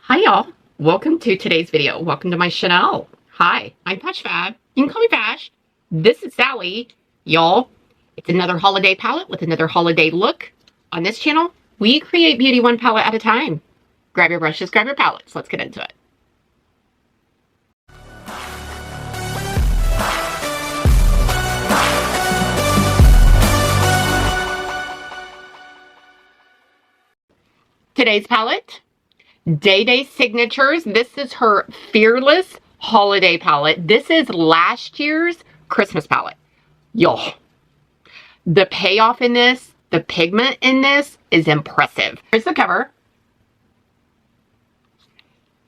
Hi y'all, welcome to today's video. Welcome to my channel. Hi, I'm FashFab. You can call me Fash. This is Sally. Y'all, it's another holiday palette with another holiday look. On this channel, we create beauty one palette at a time. Grab your brushes, grab your palettes. Let's get into it. Today's palette, DEDE Signatures. This is her Fearless Holiday Palette. This is last year's Christmas palette. Y'all, the payoff in this, the pigment in this is impressive. Here's the cover.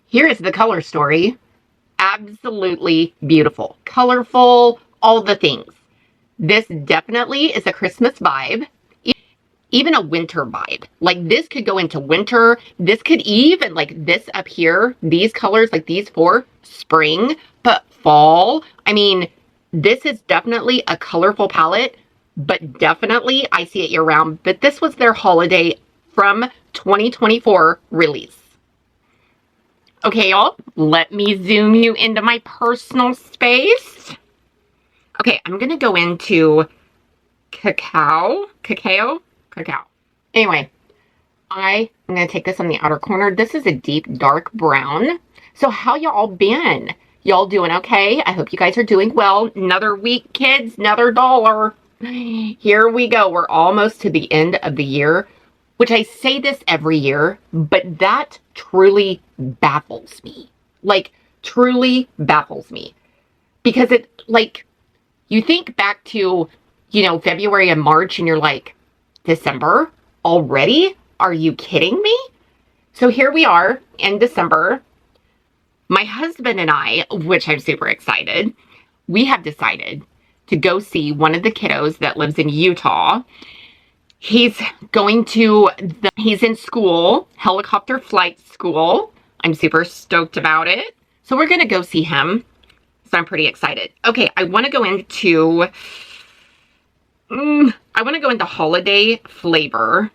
Here is the color story. Absolutely beautiful. Colorful, all the things. This definitely is a Christmas vibe. Even a winter vibe. Like this could go into winter. This could even, like this up here, these colors, like these four, spring, but fall. I mean, this is definitely a colorful palette, but definitely I see it year round. But this was their holiday from 2024 release. Okay, y'all, let me zoom you into my personal space. Okay, I'm gonna go into cacao. Anyway, I'm going to take this on the outer corner. This is a deep, dark brown. So how y'all been? Y'all doing okay? I hope you guys are doing well. Another week, kids. Another dollar. Here we go. We're almost to the end of the year, which I say this every year, but that truly baffles me. Like, truly baffles me. Because it, like, you think back to, you know, February and March, and you're like, December already? Are you kidding me? So here we are in December. My husband and I, which I'm super excited, we have decided to go see one of the kiddos that lives in Utah. He's in school, helicopter flight school. I'm super stoked about it. So we're going to go see him. So I'm pretty excited. Okay, I want to go into holiday flavor,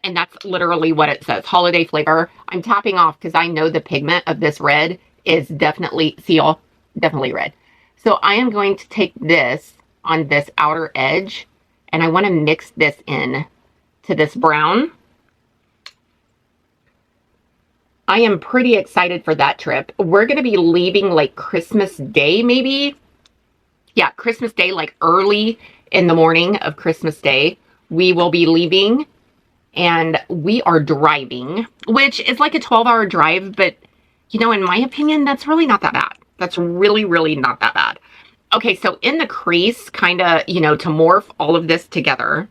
and that's literally what it says, holiday flavor. I'm tapping off because I know the pigment of this red is definitely, see y'all, definitely red. So I am going to take this on this outer edge, and I want to mix this in to this brown. I am pretty excited for that trip. We're going to be leaving like Christmas Day, maybe. Yeah, Christmas Day, like early in the morning of Christmas Day, we will be leaving, and we are driving, which is like a 12-hour drive, but, you know, in my opinion, that's really not that bad. That's really, really not that bad. Okay, so in the crease, kind of, you know, to morph all of this together,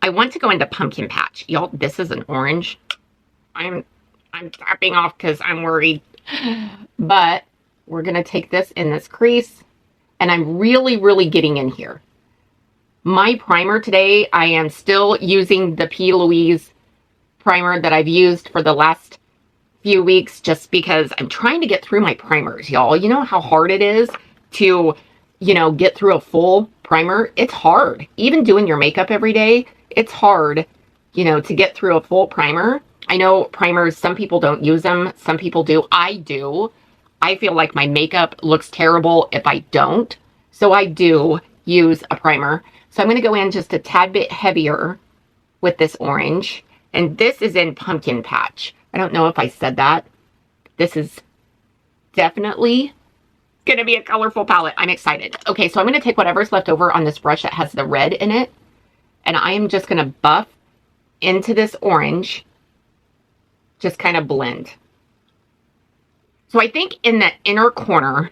I want to go into Pumpkin Patch. Y'all, this is an orange. I'm tapping off because I'm worried, but we're going to take this in this crease, and I'm really, really getting in here. My primer today, I am still using the P. Louise primer that I've used for the last few weeks, just because I'm trying to get through my primers, y'all. You know how hard it is to, you know, get through a full primer? It's hard. Even doing your makeup every day, it's hard, you know, to get through a full primer. I know primers, some people don't use them. Some people do. I do. I feel like my makeup looks terrible if I don't. So I do use a primer. So I'm going to go in just a tad bit heavier with this orange. And this is in Pumpkin Patch. I don't know if I said that. This is definitely going to be a colorful palette. I'm excited. Okay, so I'm going to take whatever's left over on this brush that has the red in it. And I am just going to buff into this orange. Just kind of blend. So I think in the inner corner,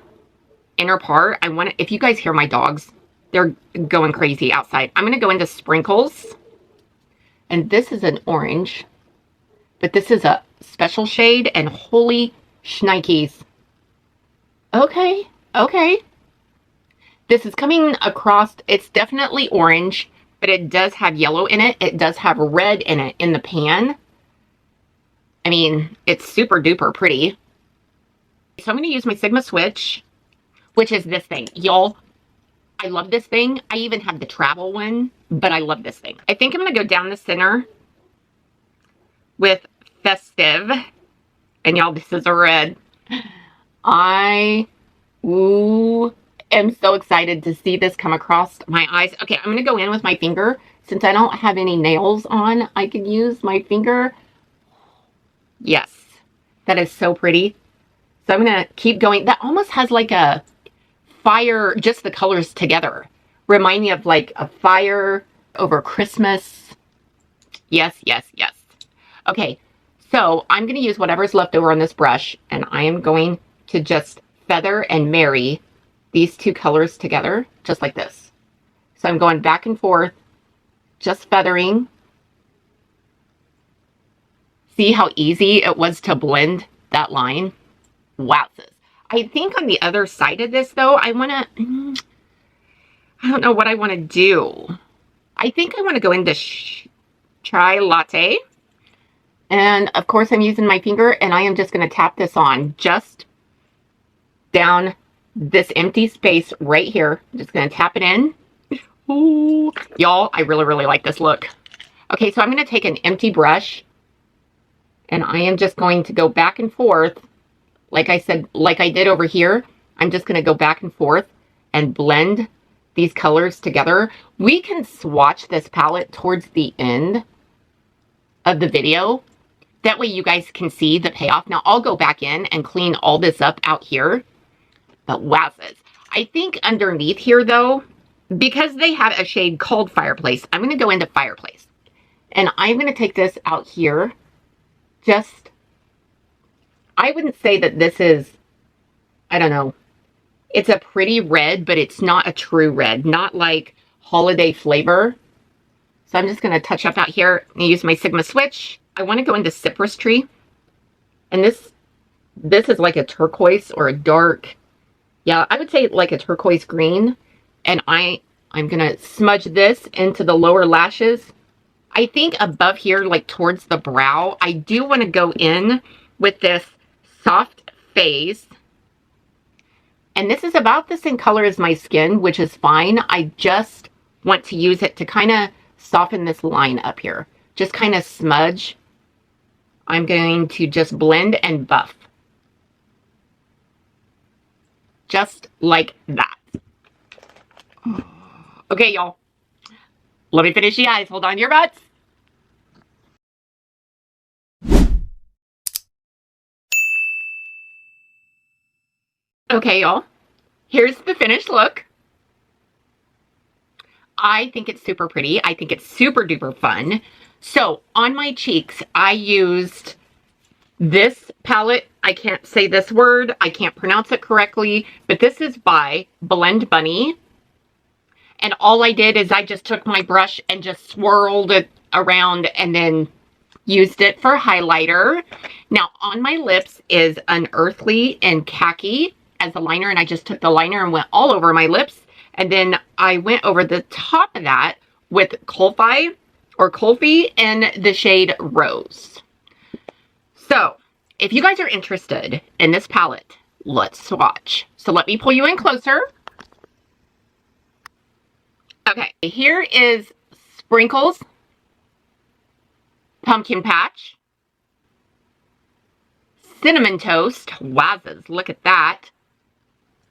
inner part, I want to, if you guys hear my dogs, they're going crazy outside. I'm going to go into Sprinkles. And this is an orange. But this is a special shade. And holy shnikes. Okay. Okay. This is coming across. It's definitely orange. But it does have yellow in it. It does have red in it in the pan. I mean, it's super duper pretty. So I'm going to use my Sigma Switch, which is this thing. Y'all, I love this thing. I even have the travel one, but I love this thing. I think I'm going to go down the center with Festive. And y'all, this is a red. I am so excited to see this come across my eyes. Okay, I'm going to go in with my finger. Since I don't have any nails on, I can use my finger. Yes, that is so pretty. So I'm going to keep going. That almost has like a fire, just the colors together. Remind me of like a fire over Christmas. Yes, yes, yes. Okay, so I'm going to use whatever's left over on this brush, and I am going to just feather and marry these two colors together, just like this. So I'm going back and forth, just feathering. See how easy it was to blend that line? Wowzers. I think on the other side of this, though, I don't know what I want to do. I think I want to go into chai latte. And of course, I'm using my finger, and I am just going to tap this on just down this empty space right here. I'm just going to tap it in. Ooh, y'all, I really, really like this look. Okay, so I'm going to take an empty brush, and I am just going to go back and forth. Like I said, like I did over here, I'm just going to go back and forth and blend these colors together. We can swatch this palette towards the end of the video. That way you guys can see the payoff. Now, I'll go back in and clean all this up out here. But wowzers. I think underneath here, though, because they have a shade called Fireplace, I'm going to go into Fireplace. And I'm going to take this out here. Just, I wouldn't say that this is, I don't know. It's a pretty red, but it's not a true red. Not like holiday flavor. So I'm just going to touch up out here and use my Sigma switch. I want to go into Cypress Tree. And this is like a turquoise or a dark, yeah, I would say like a turquoise green. And I'm going to smudge this into the lower lashes. I think above here, like towards the brow, I do want to go in with this Soft Phase. And this is about the same color as my skin, which is fine. I just want to use it to kind of soften this line up here. Just kind of smudge. I'm going to just blend and buff. Just like that. Okay, y'all. Let me finish the eyes. Hold on to your butts. Okay, y'all. Here's the finished look. I think it's super pretty. I think it's super duper fun. So on my cheeks, I used this palette. I can't say this word. I can't pronounce it correctly, but this is by Blend Bunny. And all I did is I just took my brush and just swirled it around and then used it for highlighter. Now on my lips is an Earthly and Khaki as a liner, and I just took the liner and went all over my lips. And then I went over the top of that with Colfi or Colfi in the shade Rose. So if you guys are interested in this palette, let's swatch. So let me pull you in closer. Okay, here is Sprinkles, Pumpkin Patch, Cinnamon Toast, wowzers, look at that,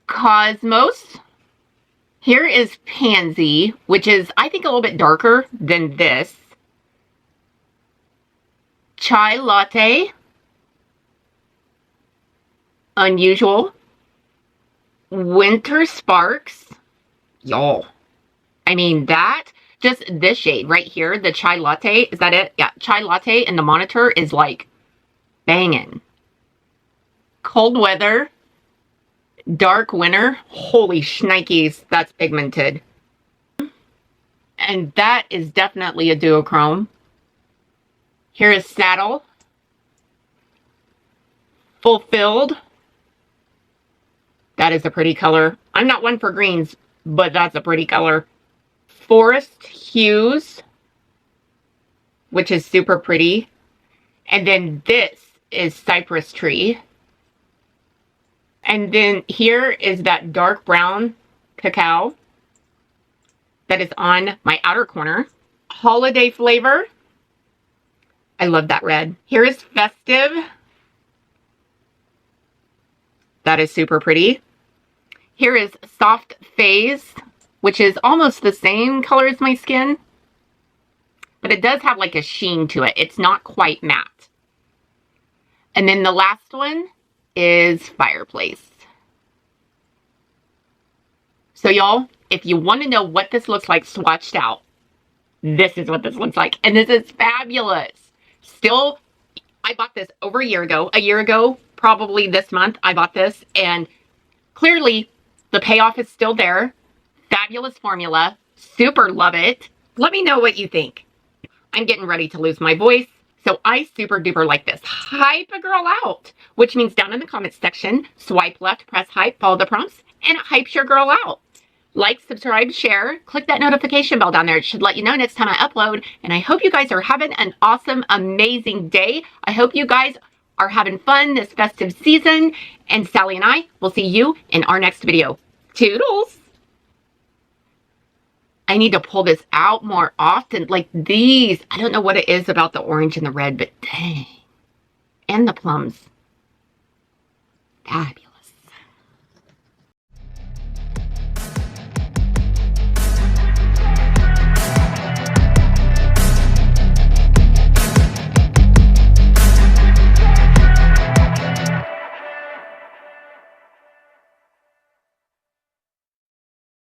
Cosmos. Here is Pansy, which is, I think, a little bit darker than this. Chai Latte. Unusual. Winter Sparks. Y'all. I mean, that, just this shade right here, the Chai Latte, is that it? Yeah, Chai Latte and the monitor is like banging. Cold Weather. Dark Winter. Holy shnikes, that's pigmented. And that is definitely a duochrome. Here is Saddle. Fulfilled. That is a pretty color. I'm not one for greens, but that's a pretty color. Forest Hues, which is super pretty. And then this is Cypress Tree. And then here is that dark brown cacao that is on my outer corner. Holiday Flavor. I love that red. Here is Festive. That is super pretty. Here is Soft Phase, which is almost the same color as my skin, but it does have like a sheen to it. It's not quite matte. And then the last one is Fireplace. So y'all, if you want to know what this looks like swatched out, this is what this looks like. And this is fabulous. Still, I bought this over a year ago. A year ago, probably this month, I bought this. And clearly, the payoff is still there. Fabulous formula. Super love it. Let me know what you think. I'm getting ready to lose my voice. So I super duper like this. Hype a girl out. Which means down in the comments section, swipe left, press hype, follow the prompts, and it hypes your girl out. Like, subscribe, share, click that notification bell down there. It should let you know next time I upload. And I hope you guys are having an awesome, amazing day. I hope you guys are having fun this festive season. And Sally and I will see you in our next video. Toodles! I need to pull this out more often. Like these. I don't know what it is about the orange and the red, but dang. And the plums. Fabulous.